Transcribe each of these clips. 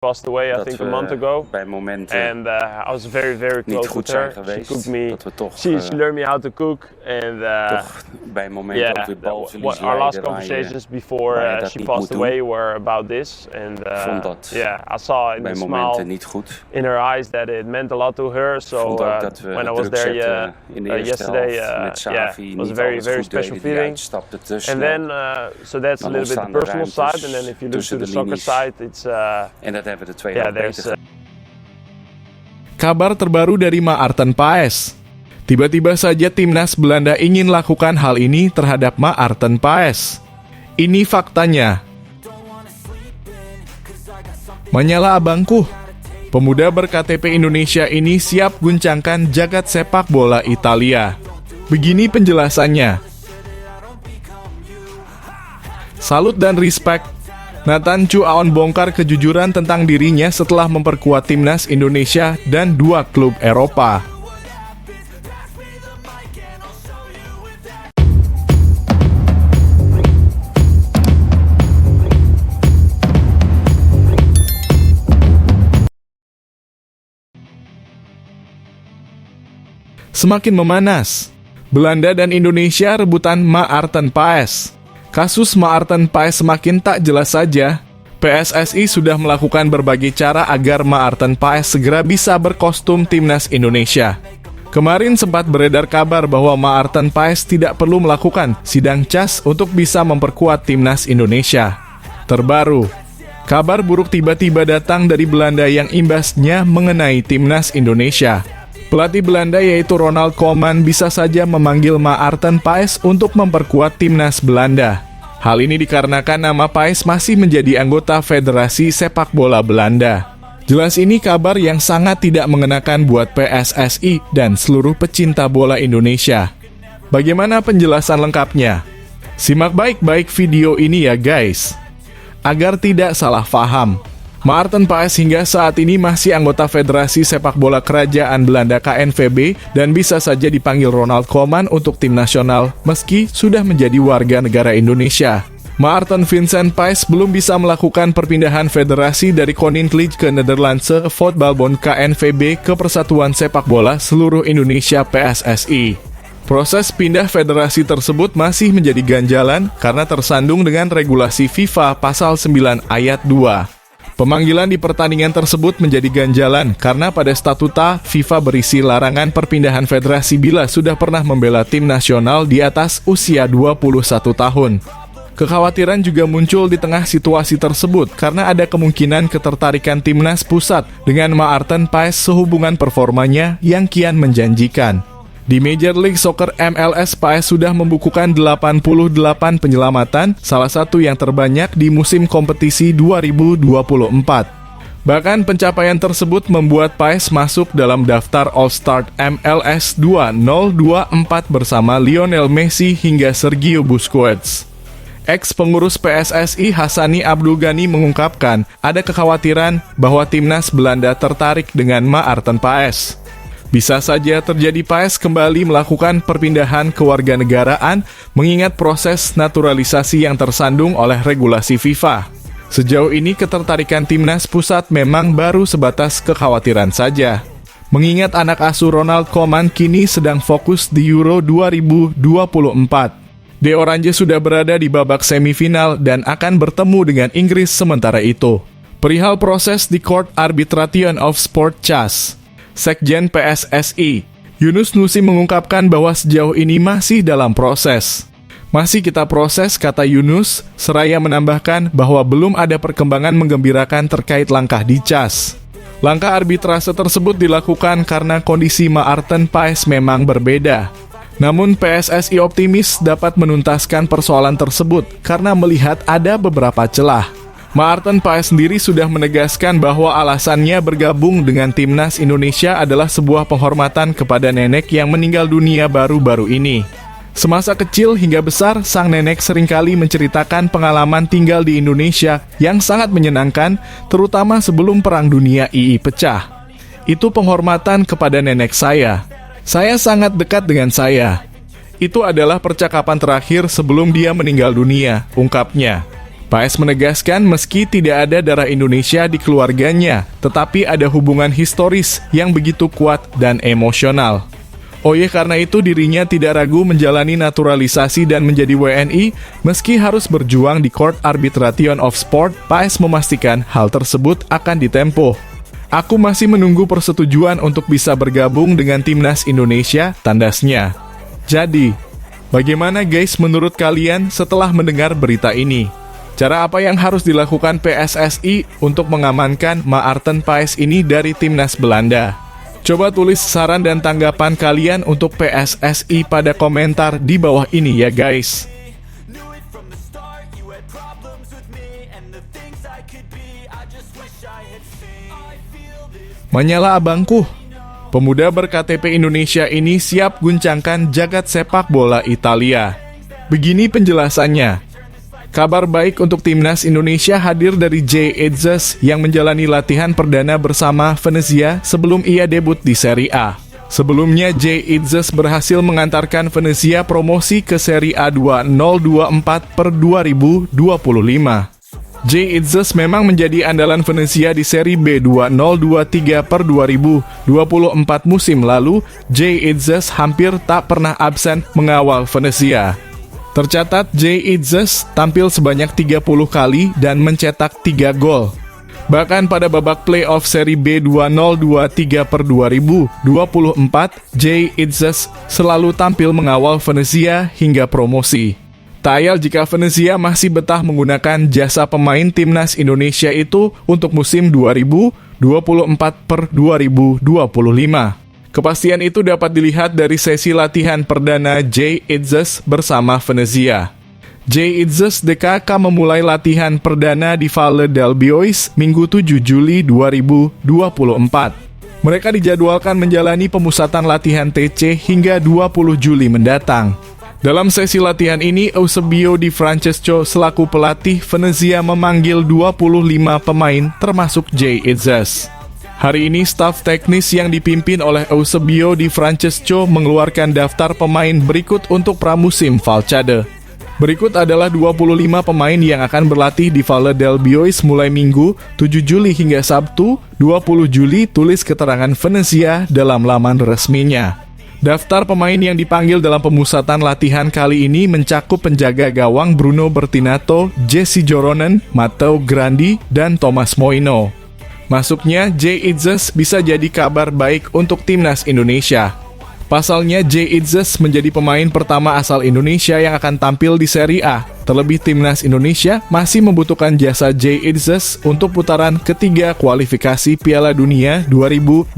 passed away, I dat think a month we ago. bij momenten And I was very, very niet close goed with her. zijn She geweest. cooked me. Dat we toch, She learned me how to cook. And toch bij momenten ook weer balverlies our last lijden conversations waar je before dat she niet passed moet away doen. were about this. And Vond dat I saw in bij the momenten smile niet goed. in her eyes that it meant a lot to her. So Vond ook dat we when I druk was there zetten in de eerste yesterday, helft met Xavi, was a niet very, alles very goed special deden, die feeling. uitstapte te And snel. then, so that's a Dan little bit the ontstaan de personal side. ruimtes And then if you look to tussen the de soccer linies. side, it's En dat hebben we de tweede helft there's beter Kabar terbaru dari Maarten Paes. Tiba-tiba saja timnas Belanda ingin lakukan hal ini terhadap Maarten Paes. Ini faktanya. Menyala abangku. Pemuda ber-KTP Indonesia ini siap guncangkan jagat sepak bola Italia. Begini penjelasannya. Salut dan respect. Nathan Chu Aon bongkar kejujuran tentang dirinya setelah memperkuat timnas Indonesia dan 2 klub Eropa. Semakin memanas. Belanda dan Indonesia rebutan Maarten Paes. Kasus Maarten Paes semakin tak jelas saja. PSSI sudah melakukan berbagai cara agar Maarten Paes segera bisa berkostum timnas Indonesia. Kemarin sempat beredar kabar bahwa Maarten Paes tidak perlu melakukan sidang CAS untuk bisa memperkuat timnas Indonesia. Terbaru, kabar buruk tiba-tiba datang dari Belanda yang imbasnya mengenai timnas Indonesia. Pelatih Belanda yaitu Ronald Koeman bisa saja memanggil Maarten Paes untuk memperkuat timnas Belanda. Hal ini dikarenakan nama Paes masih menjadi anggota Federasi Sepak Bola Belanda. Jelas ini kabar yang sangat tidak mengenakan buat PSSI dan seluruh pecinta bola Indonesia. Bagaimana penjelasan lengkapnya? Simak baik-baik video ini ya guys, agar tidak salah paham. Maarten Paes hingga saat ini masih anggota Federasi Sepak Bola Kerajaan Belanda KNVB dan bisa saja dipanggil Ronald Koeman untuk tim nasional meski sudah menjadi warga negara Indonesia. Maarten Vincent Paes belum bisa melakukan perpindahan federasi dari Koninklijke ke Nederlandse Voetbalbond KNVB ke Persatuan Sepak Bola Seluruh Indonesia PSSI. Proses pindah federasi tersebut masih menjadi ganjalan karena tersandung dengan regulasi FIFA pasal 9 ayat 2. Pemanggilan di pertandingan tersebut menjadi ganjalan karena pada statuta FIFA berisi larangan perpindahan federasi bila sudah pernah membela tim nasional di atas usia 21 tahun. Kekhawatiran juga muncul di tengah situasi tersebut karena ada kemungkinan ketertarikan timnas pusat dengan Maarten Paes sehubungan performanya yang kian menjanjikan. Di Major League Soccer MLS, Paes sudah membukukan 88 penyelamatan, salah satu yang terbanyak di musim kompetisi 2024. Bahkan pencapaian tersebut membuat Paes masuk dalam daftar All-Star MLS 2024 bersama Lionel Messi hingga Sergio Busquets. Ex-pengurus PSSI Hassani Abdul Ghani mengungkapkan ada kekhawatiran bahwa timnas Belanda tertarik dengan Maarten Paes. Bisa saja terjadi Paes kembali melakukan perpindahan kewarganegaraan mengingat proses naturalisasi yang tersandung oleh regulasi FIFA. Sejauh ini ketertarikan timnas pusat memang baru sebatas kekhawatiran saja. Mengingat anak asuh Ronald Koeman kini sedang fokus di Euro 2024. The Orange sudah berada di babak semifinal dan akan bertemu dengan Inggris sementara itu. Perihal proses di Court Arbitration of Sport CAS, Sekjen PSSI, Yunus Nusi mengungkapkan bahwa sejauh ini masih dalam proses. Masih kita proses, kata Yunus, seraya menambahkan bahwa belum ada perkembangan menggembirakan terkait langkah di CAS. Langkah arbitrase tersebut dilakukan karena kondisi Maarten Paes memang berbeda. Namun PSSI optimis dapat menuntaskan persoalan tersebut karena melihat ada beberapa celah. Maarten Paes sendiri sudah menegaskan bahwa alasannya bergabung dengan timnas Indonesia adalah sebuah penghormatan kepada nenek yang meninggal dunia baru-baru ini. Semasa kecil hingga besar, sang nenek seringkali menceritakan pengalaman tinggal di Indonesia yang sangat menyenangkan, terutama sebelum Perang Dunia II pecah. Itu penghormatan kepada nenek saya. Saya sangat dekat dengan saya. Itu adalah percakapan terakhir sebelum dia meninggal dunia, ungkapnya. Paes menegaskan meski tidak ada darah Indonesia di keluarganya, tetapi ada hubungan historis yang begitu kuat dan emosional. Oleh karena itu dirinya tidak ragu menjalani naturalisasi dan menjadi WNI meski harus berjuang di Court Arbitration of Sport. Paes memastikan hal tersebut akan ditempuh. Aku masih menunggu persetujuan untuk bisa bergabung dengan timnas Indonesia, tandasnya. Jadi, bagaimana guys menurut kalian setelah mendengar berita ini? Cara apa yang harus dilakukan PSSI untuk mengamankan Maarten Paes ini dari timnas Belanda? Coba tulis saran dan tanggapan kalian untuk PSSI pada komentar di bawah ini ya guys. Menyala abangku, pemuda ber-KTP Indonesia ini siap guncangkan jagat sepak bola Italia. Begini penjelasannya. Kabar baik untuk timnas Indonesia hadir dari Jay Itzes yang menjalani latihan perdana bersama Venezia sebelum ia debut di Serie A. Sebelumnya, Jay Itzes berhasil mengantarkan Venezia promosi ke Serie A 2024 per 2025. Jay Itzes memang menjadi andalan Venezia di Serie B 2023 per 2024 musim lalu. Jay Itzes hampir tak pernah absen mengawal Venezia. Tercatat Jay Itzes tampil sebanyak 30 kali dan mencetak 3 gol. Bahkan pada babak playoff Serie B 2023 per 2024, Jay Itzes selalu tampil mengawal Venezia hingga promosi. Tak ayal jika Venezia masih betah menggunakan jasa pemain timnas Indonesia itu untuk musim 2024 per 2025. Kepastian itu dapat dilihat dari sesi latihan perdana Jay Itzes bersama Venezia. Jay Itzes DKK memulai latihan perdana di Valle del Bois Minggu 7 Juli 2024. Mereka dijadwalkan menjalani pemusatan latihan TC hingga 20 Juli mendatang. Dalam sesi latihan ini, Eusebio Di Francesco selaku pelatih Venezia memanggil 25 pemain termasuk Jay Itzes. Hari ini, staf teknis yang dipimpin oleh Eusebio Di Francesco mengeluarkan daftar pemain berikut untuk pramusim Valcade. Berikut adalah 25 pemain yang akan berlatih di Valle del Bois mulai Minggu 7 Juli hingga Sabtu 20 Juli, tulis keterangan Venezia dalam laman resminya. Daftar pemain yang dipanggil dalam pemusatan latihan kali ini mencakup penjaga gawang Bruno Bertinato, Jesse Joronen, Matteo Grandi, dan Thomas Moino. Masuknya Jay Itzes bisa jadi kabar baik untuk timnas Indonesia. Pasalnya Jay Itzes menjadi pemain pertama asal Indonesia yang akan tampil di Serie A. Terlebih timnas Indonesia masih membutuhkan jasa Jay Itzes untuk putaran ketiga kualifikasi Piala Dunia 2026.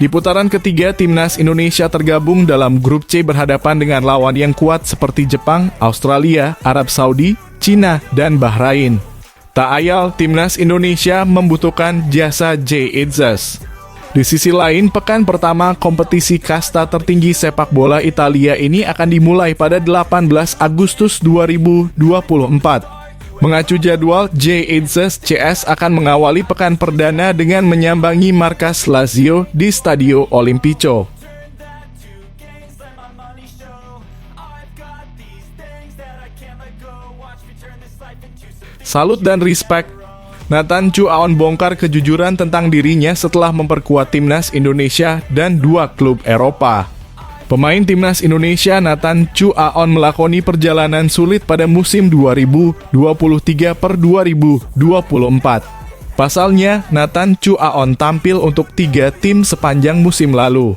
Di putaran ketiga, timnas Indonesia tergabung dalam grup C berhadapan dengan lawan yang kuat seperti Jepang, Australia, Arab Saudi, Cina, dan Bahrain. Tak ayal, timnas Indonesia membutuhkan jasa Jay Itzes. Di sisi lain, pekan pertama kompetisi kasta tertinggi sepak bola Italia ini akan dimulai pada 18 Agustus 2024. Mengacu jadwal, Jay Itzes CS akan mengawali pekan perdana dengan menyambangi markas Lazio di Stadio Olimpico. Salut dan respect. Nathan Chu Aon bongkar kejujuran tentang dirinya setelah memperkuat timnas Indonesia dan 2 klub Eropa. Pemain timnas Indonesia Nathan Chu Aon melakoni perjalanan sulit pada musim 2023 per 2024. Pasalnya, Nathan Chu Aon tampil untuk 3 tim sepanjang musim lalu.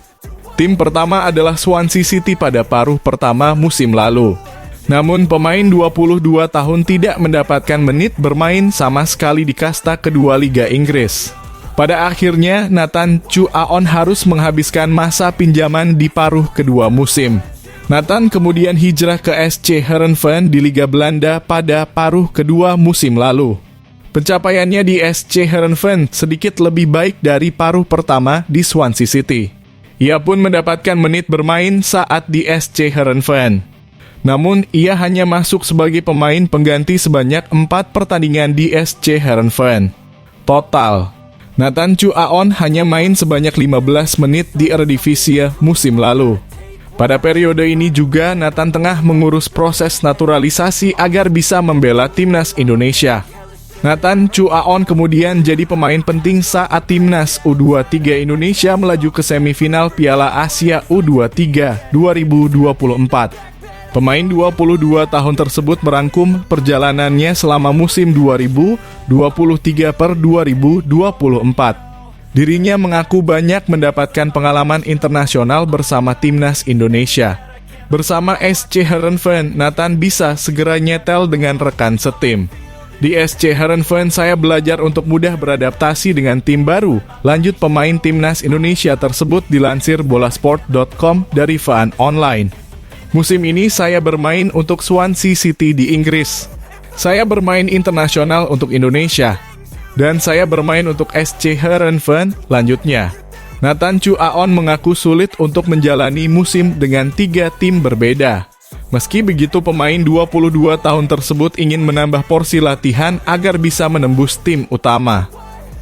Tim pertama adalah Swansea City pada paruh pertama musim lalu. Namun pemain 22 tahun tidak mendapatkan menit bermain sama sekali di kasta kedua Liga Inggris. Pada akhirnya, Nathan Chu Aon harus menghabiskan masa pinjaman di paruh kedua musim. Nathan kemudian hijrah ke SC Heerenveen di Liga Belanda pada paruh kedua musim lalu. Pencapaiannya di SC Heerenveen sedikit lebih baik dari paruh pertama di Swansea City. Ia pun mendapatkan menit bermain saat di SC Heerenveen. Namun, ia hanya masuk sebagai pemain pengganti sebanyak 4 pertandingan di SC Heerenveen. Total, Nathan Chu Aon hanya main sebanyak 15 menit di Eredivisie musim lalu. Pada periode ini juga Nathan tengah mengurus proses naturalisasi agar bisa membela timnas Indonesia. Nathan Chuaon kemudian jadi pemain penting saat timnas U23 Indonesia melaju ke semifinal Piala Asia U23 2024. Pemain 22 tahun tersebut merangkum perjalanannya selama musim 2023 per 2024. Dirinya mengaku banyak mendapatkan pengalaman internasional bersama timnas Indonesia. Bersama SC Heerenveen, Nathan bisa segera nyetel dengan rekan setim. Di SC Heerenveen, saya belajar untuk mudah beradaptasi dengan tim baru. Lanjut pemain timnas Indonesia tersebut dilansir bolasport.com dari Fan Online. Musim ini saya bermain untuk Swansea City di Inggris. Saya bermain internasional untuk Indonesia. Dan saya bermain untuk SC Heerenveen, lanjutnya. Nathan Chuaon mengaku sulit untuk menjalani musim dengan 3 tim berbeda. Meski begitu, pemain 22 tahun tersebut ingin menambah porsi latihan agar bisa menembus tim utama.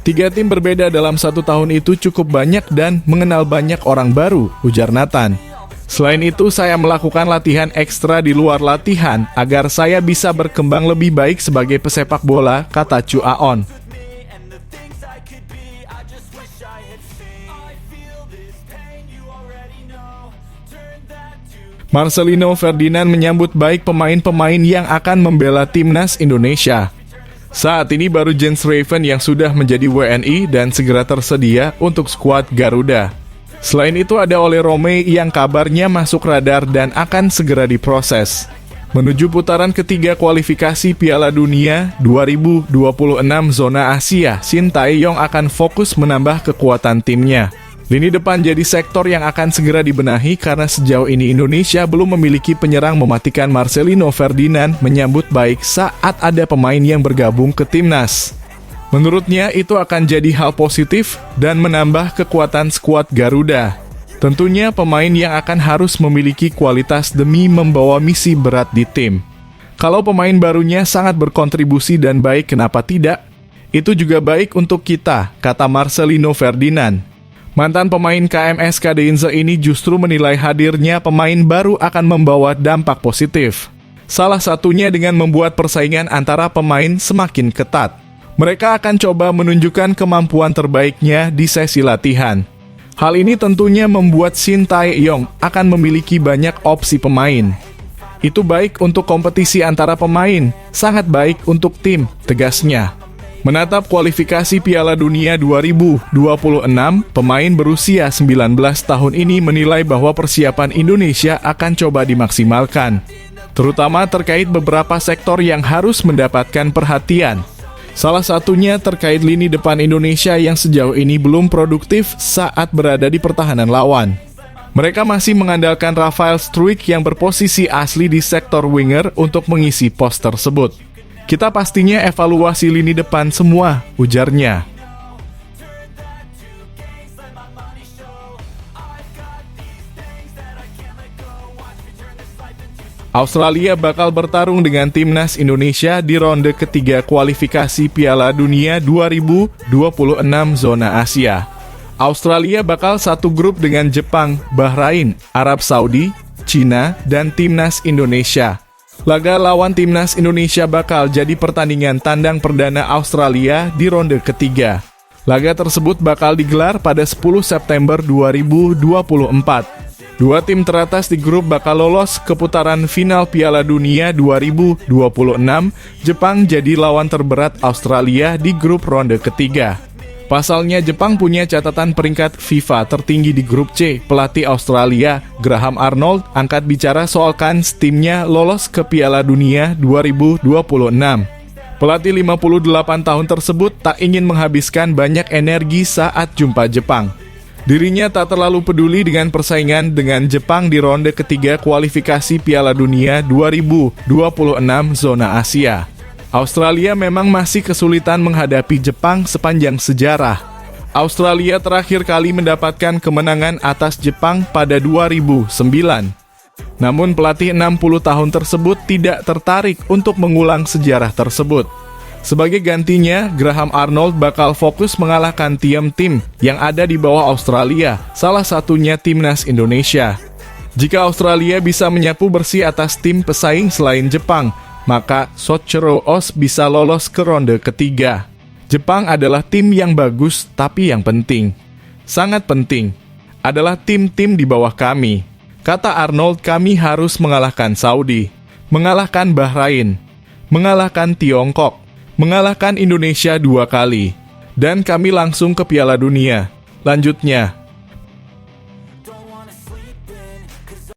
3 tim berbeda dalam 1 tahun itu cukup banyak dan mengenal banyak orang baru, ujar Nathan. Selain itu, saya melakukan latihan ekstra di luar latihan agar saya bisa berkembang lebih baik sebagai pesepak bola, kata Chuaon. Marcelino Ferdinand menyambut baik pemain-pemain yang akan membela timnas Indonesia. Saat ini baru Jens Raven yang sudah menjadi WNI dan segera tersedia untuk skuad Garuda. Selain itu ada Ole Romey yang kabarnya masuk radar dan akan segera diproses. Menuju putaran ketiga kualifikasi Piala Dunia 2026 zona Asia, Shin Tae-yong akan fokus menambah kekuatan timnya. Lini depan jadi sektor yang akan segera dibenahi karena sejauh ini Indonesia belum memiliki penyerang mematikan. Marcelino Ferdinand menyambut baik saat ada pemain yang bergabung ke timnas. Menurutnya itu akan jadi hal positif dan menambah kekuatan skuad Garuda. Tentunya pemain yang akan harus memiliki kualitas demi membawa misi berat di tim. Kalau pemain barunya sangat berkontribusi dan baik, kenapa tidak? Itu juga baik untuk kita, kata Marcelino Ferdinand. Mantan pemain KMS Kadeinze ini justru menilai hadirnya pemain baru akan membawa dampak positif. Salah satunya dengan membuat persaingan antara pemain semakin ketat. Mereka akan coba menunjukkan kemampuan terbaiknya di sesi latihan. Hal ini tentunya membuat Shin Tae-yong akan memiliki banyak opsi pemain. Itu baik untuk kompetisi antara pemain, sangat baik untuk tim, tegasnya. Menatap kualifikasi Piala Dunia 2026, pemain berusia 19 tahun ini menilai bahwa persiapan Indonesia akan coba dimaksimalkan, terutama terkait beberapa sektor yang harus mendapatkan perhatian. Salah satunya terkait lini depan Indonesia yang sejauh ini belum produktif saat berada di pertahanan lawan. Mereka masih mengandalkan Rafael Struijk yang berposisi asli di sektor winger untuk mengisi pos tersebut. Kita pastinya evaluasi lini depan semua, ujarnya. Australia bakal bertarung dengan timnas Indonesia di ronde ketiga kualifikasi Piala Dunia 2026 zona Asia. Australia bakal satu grup dengan Jepang, Bahrain, Arab Saudi, Cina, dan timnas Indonesia. Laga lawan timnas Indonesia bakal jadi pertandingan tandang perdana Australia di ronde ketiga. Laga tersebut bakal digelar pada 10 September 2024. Dua tim teratas di grup bakal lolos ke putaran final Piala Dunia 2026. Jepang jadi lawan terberat Australia di grup ronde ketiga. Pasalnya Jepang punya catatan peringkat FIFA tertinggi di grup C. Pelatih Australia, Graham Arnold, angkat bicara soal kans timnya lolos ke Piala Dunia 2026. Pelatih 58 tahun tersebut tak ingin menghabiskan banyak energi saat jumpa Jepang. Dirinya tak terlalu peduli dengan persaingan dengan Jepang di ronde ketiga kualifikasi Piala Dunia 2026 zona Asia. Australia memang masih kesulitan menghadapi Jepang sepanjang sejarah. Australia terakhir kali mendapatkan kemenangan atas Jepang pada 2009. Namun pelatih 60 tahun tersebut tidak tertarik untuk mengulang sejarah tersebut. Sebagai gantinya, Graham Arnold bakal fokus mengalahkan tim-tim yang ada di bawah Australia, salah satunya timnas Indonesia. Jika Australia bisa menyapu bersih atas tim pesaing selain Jepang, maka Socceroos bisa lolos ke ronde ketiga. Jepang adalah tim yang bagus, tapi yang penting, sangat penting, adalah tim-tim di bawah kami. Kata Arnold, kami harus mengalahkan Saudi, mengalahkan Bahrain, mengalahkan Tiongkok, mengalahkan Indonesia 2 kali, dan kami langsung ke Piala Dunia. Lanjutnya,